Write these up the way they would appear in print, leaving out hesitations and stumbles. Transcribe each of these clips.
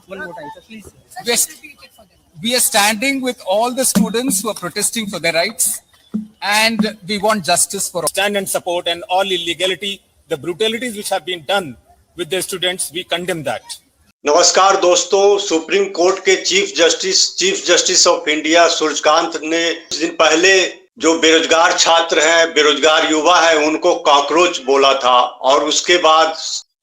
one more time, sir, please. We are standing with all the students who are protesting for their rights, and we want justice for all. Stand and support and all illegality, the brutalities which have been done with the students, we condemn that. नमस्कार दोस्तों, supreme court के chief justice of India Suryakant ने कुछ दिन पहले जो बेरोजगार छात्र हैं, बेरोजगार युवा हैं, उनको कॉकरोच बोला था और उसके बाद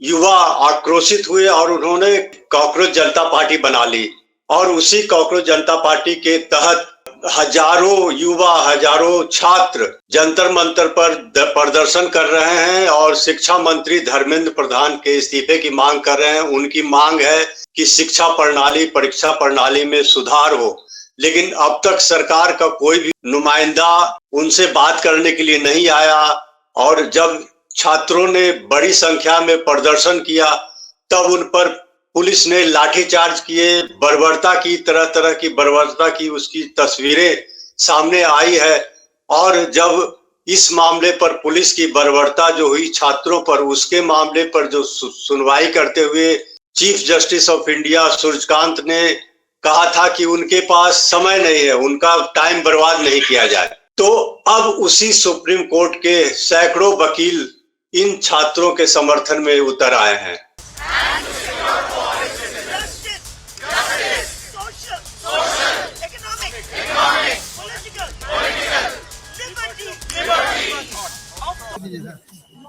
युवा आक्रोशित हुए और उन्होंने कॉकरोच जनता पार्टी बना ली और उसी कॉकरोच जनता पार्टी के तहत हजारों युवा, हजारों छात्र जंतर मंतर पर प्रदर्शन कर रहे हैं और शिक्षा मंत्री धर्मेंद्र प्रधान के इस्तीफे की मांग कर रहे हैं। उनकी मांग है कि शिक्षा प्रणाली, परीक्षा प्रणाली में सुधार हो, लेकिन अब तक सरकार का कोई भी नुमाइंदा उनसे बात करने के लिए नहीं आया और जब छात्रों ने बड़ी संख्या में प्रदर्शन किया तब उन पर पुलिस ने लाठीचार्ज किए, बर्बरता की, तरह तरह की बर्बरता की उसकी तस्वीरें सामने आई है। और जब इस मामले पर पुलिस की बर्बरता जो हुई छात्रों पर, उसके मामले पर जो सुनवाई करते हुए chief justice of India Suryakant ने कहा था कि उनके पास समय नहीं है, उनका टाइम बर्बाद नहीं किया जाए, तो अब उसी सुप्रीम कोर्ट के सैकड़ों वकील इन छात्रों के समर्थन में उतर आए हैं।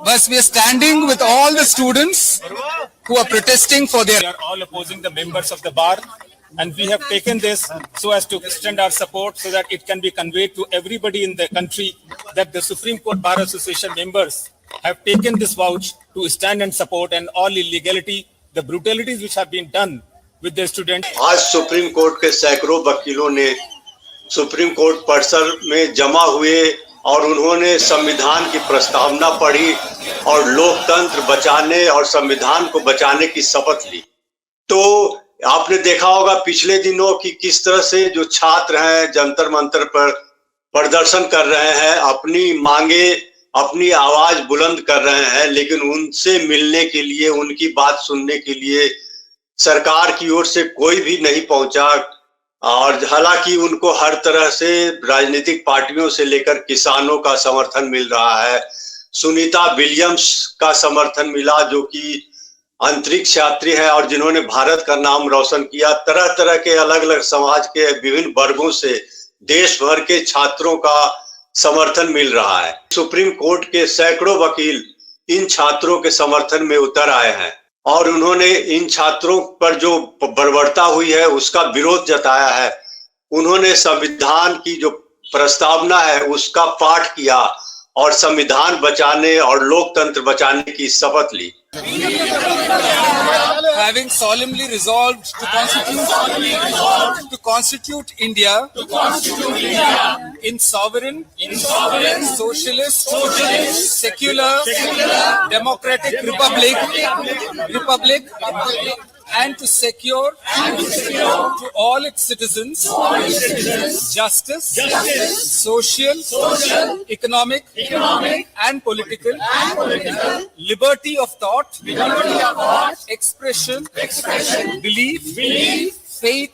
Thus, we are standing with all the students who are protesting for their. We are all opposing the members of the bar, and we have taken this so as to extend our support so that it can be conveyed to everybody in the country that the Supreme Court Bar Association members have taken this vouch to stand and support and all illegality, the brutalities which have been done with the students. आज supreme court के सैकड़ों वकीलों ने supreme court परिसर में जमा हुए और उन्होंने संविधान की प्रस्तावना पढ़ी और लोकतंत्र बचाने और संविधान को बचाने की शपथ ली। तो आपने देखा होगा पिछले दिनों की किस तरह से जो छात्र हैं जंतर मंतर पर प्रदर्शन कर रहे हैं, अपनी मांगे, अपनी आवाज बुलंद कर रहे हैं, लेकिन उनसे मिलने के लिए, उनकी बात सुनने के लिए सरकार की ओर से कोई भी नहीं पहुंचा। और हालांकि उनको हर तरह से राजनीतिक पार्टियों से लेकर किसानों का समर्थन मिल रहा है, सुनीता विलियम्स का समर्थन मिला जो कि अंतरिक्ष यात्री है और जिन्होंने भारत का नाम रोशन किया, तरह तरह के अलग अलग समाज के विभिन्न वर्गों से देश भर के छात्रों का समर्थन मिल रहा है। सुप्रीम कोर्ट के सैकड़ों वकील इन छात्रों के समर्थन में उतर आए हैं और उन्होंने इन छात्रों पर जो बर्बरता हुई है उसका विरोध जताया है। उन्होंने संविधान की जो प्रस्तावना है उसका पाठ किया और संविधान बचाने और लोकतंत्र बचाने की शपथ ली। Having solemnly resolved to constitute India in sovereign, socialist, secular, democratic republic, and to secure to all its citizens justice, social, economic, and political liberty of thought, expression, belief, faith,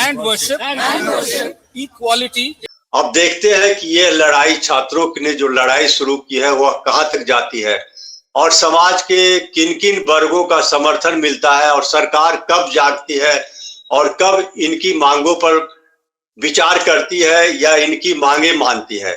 and worship, equality. अब देखते हैं कि ये लड़ाई छात्रों ने जो लड़ाई शुरू की है वह कहां तक जाती है और समाज के किन किन वर्गों का समर्थन मिलता है और सरकार कब जागती है और कब इनकी मांगों पर विचार करती है या इनकी मांगे मानती है।